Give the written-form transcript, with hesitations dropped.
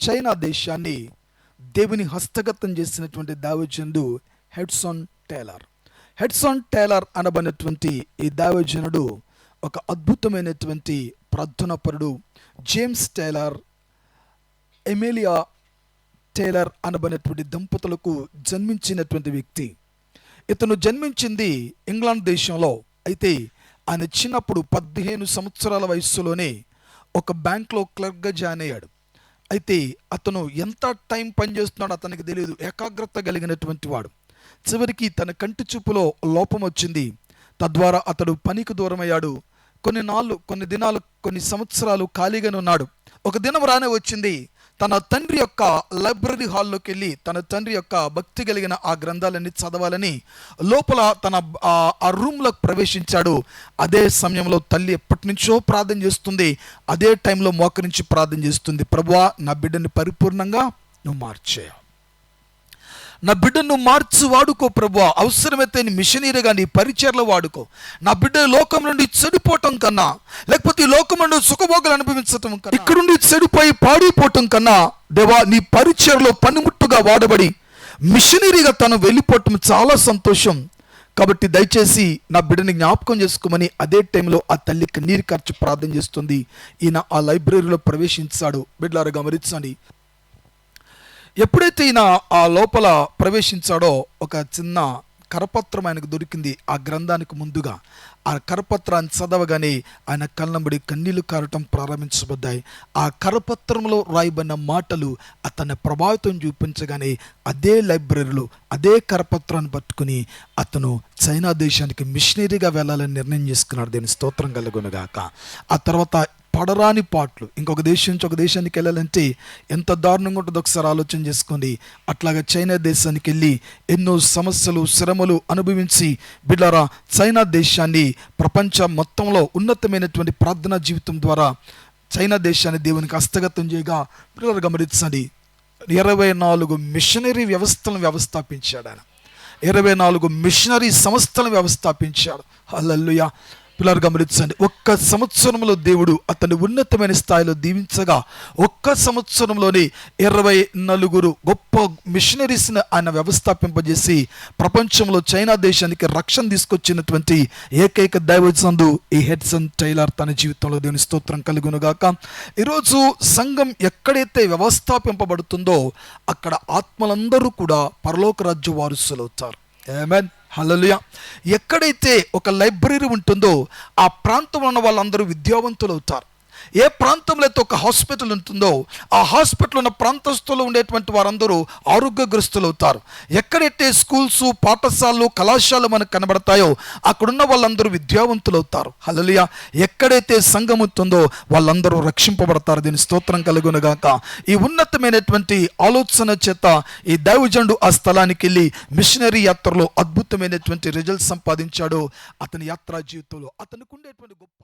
China దేశాన్ని దేవుని హస్తగతం చేసినటువంటి దైవజనుడు హెడ్సన్ టేలర్. హెడ్సన్ టేలర్ అనబడినటువంటి ఈ దైవజనుడు ఒక అద్భుతమైనటువంటి ప్రార్థనాపరుడు. జేమ్స్ టేలర్, ఎమిలియా టేలర్ అనబడినటువంటి దంపతులకు జన్మించినటువంటి వ్యక్తి. ఇతను జన్మించింది ఇంగ్లాండ్ దేశంలో. అయితే ఆయన చిన్నప్పుడు 15 సంవత్సరాల వయస్సులోనే ఒక బ్యాంక్లో క్లర్క్గా జాయిన్ అయ్యాడు. అయితే అతను ఎంత టైం పనిచేస్తున్నాడో అతనికి తెలియదు. ఏకాగ్రత కలిగినటువంటి వాడు. చివరికి తన కంటి చూపులో లోపం వచ్చింది. తద్వారా అతడు పనికి దూరమయ్యాడు. కొన్ని దినాలు కొన్ని సంవత్సరాలు ఖాళీగానే ఉన్నాడు. ఒక దినం రానే వచ్చింది. తన తండ్రి యొక్క లైబ్రరీ హాల్లోకి వెళ్ళి తన తండ్రి యొక్క భక్తి కలిగిన ఆ గ్రంథాలన్నీ చదవాలని లోపల తన ఆ రూమ్లోకి ప్రవేశించాడు. అదే సమయంలో తల్లి ఎప్పటి నుంచో ప్రార్థన చేస్తుంది. అదే టైంలో మోకరించి ప్రార్థన చేస్తుంది. ప్రభువా, నా బిడ్డని పరిపూర్ణంగా నువ్వు మార్చేయ, నా బిడ్డను నువ్వు మార్చి వాడుకో ప్రభువా. అవసరమైతే నీ మిషనరీగా నీ పరిచర్లో వాడుకో. నా బిడ్డ లోకం నుండి చెడిపోవటం కన్నా, లేకపోతే ఈ లోకం నుండి సుఖభోగాలు అనుభవించటం కన్నా, ఇక్కడ నుండి చెడిపోయి పాడిపోవటం కన్నా, దేవా నీ పరిచర్లో పనిముట్టుగా వాడబడి మిషనరీగా తను వెళ్ళిపోవటం చాలా సంతోషం. కాబట్టి దయచేసి నా బిడ్డని జ్ఞాపకం చేసుకోమని అదే టైంలో ఆ తల్లి కన్నీరు కార్చి ప్రార్థన చేస్తుంది. ఈయన ఆ లైబ్రరీలో ప్రవేశించాడు. బిడ్డలారా గమనించండి. ఎప్పుడైతే ఈయన ఆ లోపల ప్రవేశించాడో ఒక చిన్న కరపత్రం ఆయనకు దొరికింది. ఆ గ్రంథానికి ముందుగా ఆ కరపత్రాన్ని చదవగానే ఆయన కళ్ళంబడి కన్నీళ్లు కారటం ప్రారంభించబడ్డాయి. ఆ కరపత్రంలో రాయబడిన మాటలు అతన్ని ప్రభావితం చూపించగానే అదే లైబ్రరీలో అదే కరపత్రాన్ని పట్టుకుని అతను చైనా దేశానికి మిషనరీగా వెళ్ళాలని నిర్ణయం చేసుకున్నాడు. దీని స్తోత్రం కలుగునుగాక. ఆ తర్వాత పడరాని పాటలు, ఇంకొక దేశం నుంచి ఒక దేశానికి వెళ్ళాలంటే ఎంత దారుణంగా ఉంటుందో ఒకసారి ఆలోచన చేసుకోండి. అట్లాగా చైనా దేశానికి వెళ్ళి ఎన్నో సమస్యలు శ్రమలు అనుభవించి బిడ్డారా చైనా దేశాన్ని ప్రపంచం మొత్తంలో ఉన్నతమైనటువంటి ప్రార్థనా జీవితం ద్వారా చైనా దేశాన్ని దేవునికి హస్తగతం చేయగా బిడ్డలారా గమనించండి. 24 మిషనరీ వ్యవస్థలను వ్యవస్థాపించాడు ఆయన. 24 మిషనరీ సంస్థలను వ్యవస్థాపించాడు. హల్లెలూయా. పిల్లలు గమనించండి. ఒక్క సంవత్సరంలో దేవుడు అతన్ని ఉన్నతమైన స్థాయిలో దీవించగా ఒక్క సంవత్సరంలోనే 24 గొప్ప మిషనరీస్ని ఆయన వ్యవస్థాపింపజేసి ప్రపంచంలో చైనా దేశానికి రక్షణ తీసుకొచ్చినటువంటి ఏకైక దైవజనుడు ఈ హెడ్సన్ టేలర్. తన జీవితంలో దేవుని స్తోత్రం కలుగునుగాక. ఈరోజు సంఘం ఎక్కడైతే వ్యవస్థాపింపబడుతుందో అక్కడ ఆత్మలందరూ కూడా పరలోక రాజ్య వారసులు అవుతారు. ఆమేన్. హల్లెలూయా. ఎక్కడైతే ఒక లైబ్రరీ ఉంటుందో ఆ ప్రాంతంలో ఉన్న వాళ్ళందరూ విద్యావంతులు అవుతారు. ఏ ప్రాంతంలో అయితే ఒక హాస్పిటల్ ఉంటుందో ఆ హాస్పిటల్ ఉన్న ప్రాంతస్తులు ఉండేటువంటి వారందరూ ఆరోగ్యగ్రస్తులు అవుతారు. ఎక్కడైతే స్కూల్స్, పాఠశాలలు, కళాశాలలు మనకు కనబడతాయో అక్కడున్న వాళ్ళందరూ విద్యావంతులు అవుతారు. హల్లెలూయా. ఎక్కడైతే సంఘం ఉంటుందో వాళ్ళందరూ రక్షింపబడతారు. దీని స్తోత్రం కలుగునుగాక. ఈ ఉన్నతమైనటువంటి ఆలోచన చేత ఈ దైవజనుడు ఆ స్థలానికి వెళ్ళి మిషనరీ యాత్రలో అద్భుతమైనటువంటి రిజల్ట్ సంపాదించాడు. అతని యాత్రా జీవితంలో అతనికి ఉండేటువంటి గొప్ప